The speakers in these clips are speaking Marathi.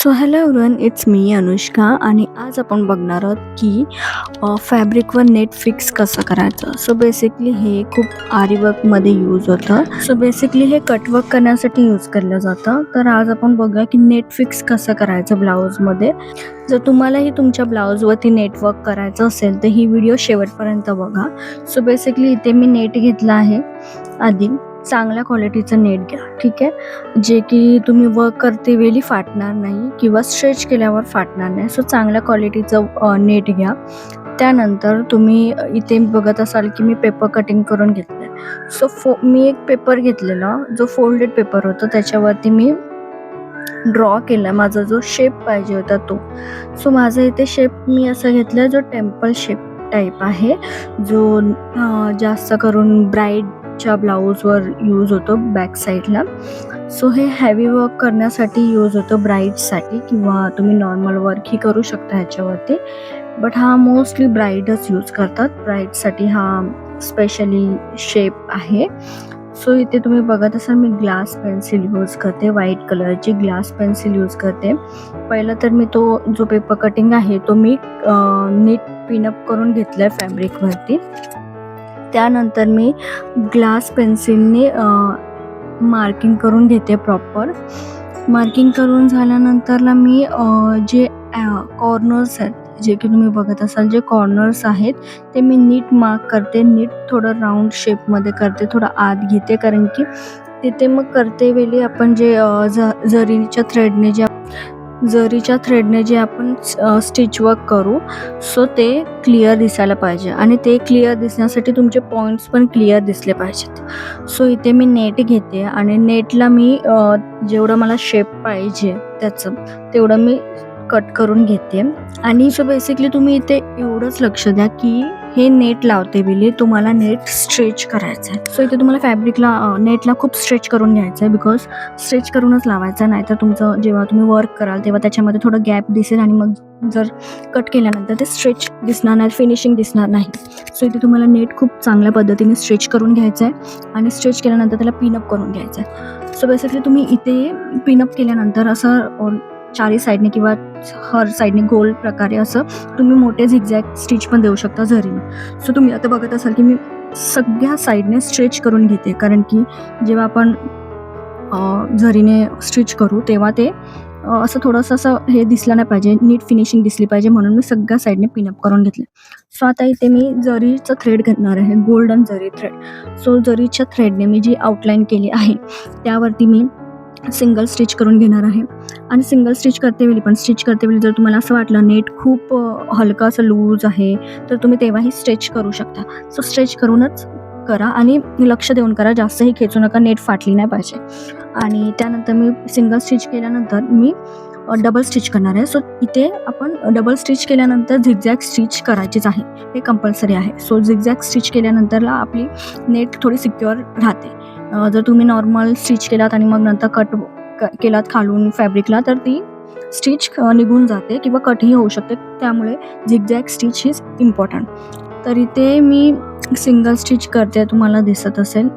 So hello everyone, it's me Anushka आणि आज आपण बघणार आहोत की फॅब्रिकवर नेट फिक्स कसं करायचं. सो बेसिकली हे खूप आरी वर्कमध्ये यूज होतं. सो बेसिकली हे कटवर्क करण्यासाठी यूज केलं जातं. तर आज आपण बघूया की नेट फिक्स कसं करायचं ब्लाऊजमध्ये. जर तुम्हालाही तुमच्या ब्लाऊजवरती नेटवर्क करायचं असेल तर ही व्हिडिओ शेवटपर्यंत बघा. सो बेसिकली इथे मी नेट घेतला आहे. आधी चांगल्या क्वालिटीचं नेट घ्या, ठीक आहे, जे की तुम्ही वर्क करते वेळी फाटणार नाही किंवा स्ट्रेच केल्यावर फाटणार नाही. सो चांगल्या क्वालिटीचं नेट घ्या. त्यानंतर तुम्ही इथे बघत असाल की मी पेपर कटिंग करून घेतलं आहे. सो मी एक पेपर घेतलेला जो फोल्डेड पेपर होता, त्याच्यावरती मी ड्रॉ केला माझा जो शेप पाहिजे होता तो. सो माझा इथे शेप मी असा घेतला जो टेम्पल शेप टाईप आहे, जो जास्त करून ब्राईडच्या ब्लाऊजवर यूज होतो बॅक साईडला. सो हे हेवी वर्क करण्यासाठी यूज होतं ब्राईडसाठी, किंवा तुम्ही नॉर्मल वर्कही करू शकता ह्याच्यावरती, बट हा मोस्टली ब्राईडच यूज करतात. ब्राईडसाठी हा स्पेशली शेप आहे. सो इथे तुम्ही बघत असाल मी ग्लास पेन्सिल यूज करते, व्हाईट कलरची ग्लास पेन्सिल यूज करते. पहिलं तर मी तो जो पेपर कटिंग आहे तो मी नीट पिनअप करून घेतला आहे फॅब्रिकवरती. त्यानंतर मी ग्लास पेन्सिलने मार्किंग करून घेते प्रॉपर. मार्किंग करून झाल्यानंतरला मी जे कॉर्नर्स आहेत, जे की तुम्ही बघत असाल जे कॉर्नर्स आहेत ते मी नीट मार्क करते. नीट थोडं राऊंड शेपमध्ये करते, थोडं आत घेते, कारण की तिथे मग करते वेळी आपण जे जरीच्या थ्रेडने जे आपण स्टिच वर्क करू, सो ते क्लिअर दिसायला पाहिजे आणि ते क्लिअर दिसण्यासाठी तुमचे पॉईंट्स पण क्लिअर दिसले पाहिजेत. सो इथे मी नेट घेते आणि नेटला मी जेवढं मला शेप पाहिजे त्याचं तेवढं मी कट करून घेते. आणि सो बेसिकली तुम्ही इथे एवढंच लक्ष द्या की हे नेट लावते वेळी तुम्हाला नेट स्ट्रेच करायचं आहे. सो इथे तुम्हाला नेटला खूप स्ट्रेच करून घ्यायचं आहे, बिकॉज स्ट्रेच करूनच लावायचं आहे, नाहीतर तुमचं जेव्हा तुम्ही वर्क कराल तेव्हा त्याच्यामध्ये थोडं गॅप दिसेल आणि मग जर कट केल्यानंतर ते स्ट्रेच दिसणार नाही, फिनिशिंग दिसणार नाही. सो इथे तुम्हाला नेट खूप चांगल्या पद्धतीने स्ट्रेच करून घ्यायचं आहे आणि स्ट्रेच केल्यानंतर त्याला पिनअप करून घ्यायचं आहे. सो बेसिकली तुम्ही इथे पिनअप केल्यानंतर असं चारी साईडने किंवा हर साईडने गोल प्रकारे असं तुम्ही मोठे झिगझॅग स्टिच पण देऊ शकता झरीने. सो तुम्ही आता बघत असाल की मी सगळ्या साईडने स्ट्रेच करून घेते, कारण की जेव्हा आपण झरीने स्टिच करू तेव्हा ते असं थोडंसं असं हे दिसलं नाही पाहिजे, नीट फिनिशिंग दिसली पाहिजे, म्हणून मी सगळ्या साईडने पिनअप करून घेतले. सो आता इथे मी जरीचं थ्रेड घेणार आहे, गोल्डन जरी थ्रेड. सो जरीच्या थ्रेडने मी जी आउटलाईन केली आहे त्यावरती मी सिंगल स्टिच करून घेणार आहे. आणि सिंगल स्टिच करते वेळी जर तुम्हाला असं वाटलं नेट खूप हलका असं लूज आहे तर तुम्ही तेव्हाही स्ट्रेच करू शकता. सो स्ट्रेच करूनच करा आणि लक्ष देऊन करा, जास्तही खेचू नका, नेट फाटली नाही पाहिजे. आणि त्यानंतर मी सिंगल स्टिच केल्यानंतर मी डबल स्टिच करणार आहे. सो इथे आपण डबल स्टिच केल्यानंतर झिगझॅग स्टिच करायचीच आहे, हे कंपल्सरी आहे. सो झिगझॅग स्टिच केल्यानंतरला आपली नेट थोडी सिक्युअर राहते. जर तुम्ही नॉर्मल स्टिच केलात आणि मग नंतर कट केलात खालून फॅब्रिकला तर ती स्टिच निघून जाते किंवा कटही होऊ शकते, त्यामुळे झिगझॅग स्टिच इज इम्पॉर्टंट. तर इथे मी सिंगल स्टिच करते, तुम्हाला दिसत असेल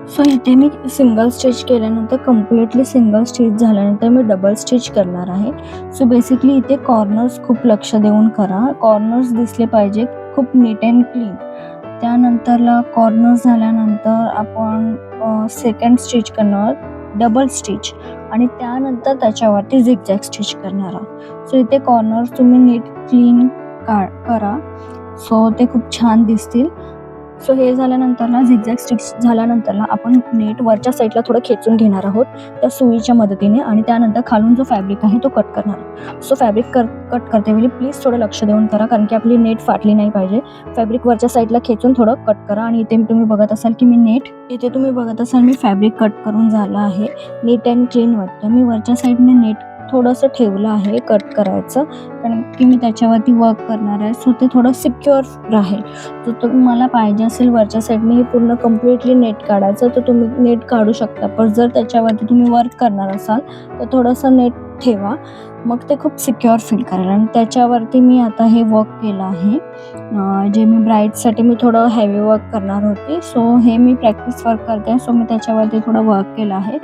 सो इथे मी सिंगल स्टिच केल्यानंतर कम्प्लिटली सिंगल स्टिच झाल्यानंतर मी डबल स्टिच करणार आहे. सो बेसिकली इथे कॉर्नर्स खूप लक्ष देऊन करा, कॉर्नर्स दिसले पाहिजे खूप नीट अँड क्लीन. त्यानंतरला कॉर्नर्स झाल्यानंतर आपण सेकंड स्टिच करणार डबल स्टिच आणि त्यानंतर त्याच्यावरती झिगझॅग स्टिच करणार आहोत. सो इथे कॉर्नर्स तुम्ही नीट क्लीन करा, सो ते खूप छान दिसतील. सो हे झाल्यानंतरला झिगझॅग स्टिच झाल्यानंतरला आपण नेट वरच्या साईडला थोडं खेचून घेणार आहोत त्या सुईच्या मदतीने आणि त्यानंतर खालून जो फॅब्रिक आहे तो कट करणार आहोत. सो फॅब्रिक कट करते वेळी प्लीज थोडं लक्ष देऊन करा, कारण की आपली नेट फाटली नाही पाहिजे. फॅब्रिक वरच्या साईडला खेचून थोडं कट करा. आणि इथे तुम्ही बघत असाल की मी फॅब्रिक कट करून झालं आहे, नीट अँड क्लीन वाटतं. मी वरच्या साईडने नेट थोडंसं ठेवलं आहे कट करायचं, कारण की मी त्याच्यावरती वर्क करणार आहे. सो ते थोडं सिक्युअर राहील. जर तुम्हाला पाहिजे असेल वरच्या साईडने हे पूर्ण कम्प्लिटली नेट काढायचं तर तुम्ही नेट काढू शकता, पण जर त्याच्यावरती तुम्ही वर्क करणार असाल तर थोडंसं नेट ठेवा, मग ते खूप सिक्युअर फील करेल. आणि त्याच्यावरती मी आता हे वर्क केलं आहे. जे मी ब्राईडसाठी मी थोडं हेवी वर्क करणार होते. सो हे मी प्रॅक्टिस वर्क करते, सो मी त्याच्यावरती थोडं वर्क केलं आहे.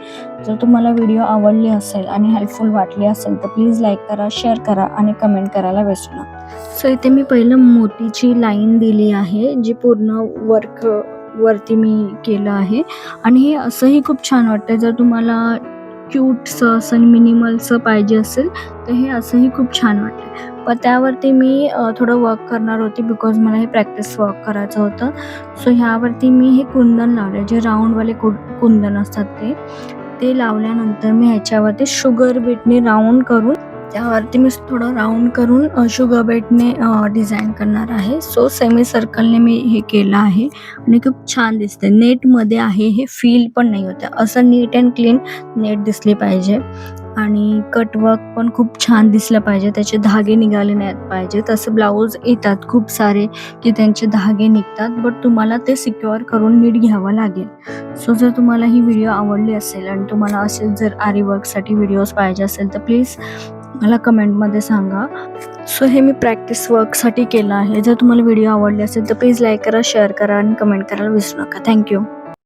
जर तुम्हाला व्हिडिओ आवडली असेल आणि हेल्पफुल वाटली असेल तर प्लीज लाईक करा, शेअर करा आणि कमेंट करायला विसरू नका. सो इथे मी पहिलं मोतीची लाईन दिली आहे, जी पूर्ण वर्क वरती मी केलं आहे. आणि हे असंही खूप छान वाटतं. जर तुम्हाला क्यूटसं असं मिनिमलचं पाहिजे असेल तर हे असंही खूप छान वाटतं. पण त्यावरती मी थोडं वर्क करणार होती, बिकॉज मला हे प्रॅक्टिस वर्क करायचं होतं. सो ह्यावरती मी हे कुंदन लावले, जे राऊंडवाले कुंदन असतात ते लावल्यानंतर मी ह्याच्यावरती शुगर बीटने राऊंड करून त्यावरती मी थोडं राऊंड करून शुगर बीटने डिझाईन करणार आहे. सो सेमी सर्कलने मी हे केलं आहे आणि खूप छान दिसते. नेटमध्ये आहे, हे फील पण नाही होतं. असं नीट अँड क्लीन नेट दिसली पाहिजे आणि कटवर्क पण खूप छान दिसलं पाहिजे. त्याचे धागे निघाले नाहीत पाहिजे. तसं ब्लाऊज येतात खूप सारे की त्यांचे धागे निघतात, बट तुम्हाला ते सिक्युअर करून नीट घ्यावं लागेल. सो जर तुम्हाला ही व्हिडिओ आवडली असेल आणि तुम्हाला असेल जर आरी वर्कसाठी व्हिडिओज पाहिजे असेल तर प्लीज मला कमेंटमध्ये सांगा. सो हे मी प्रॅक्टिस वर्कसाठी केलं आहे. जर तुम्हाला व्हिडिओ आवडली असेल तर प्लीज लाईक करा, शेअर करा आणि कमेंट करायला विसरू नका. थँक्यू.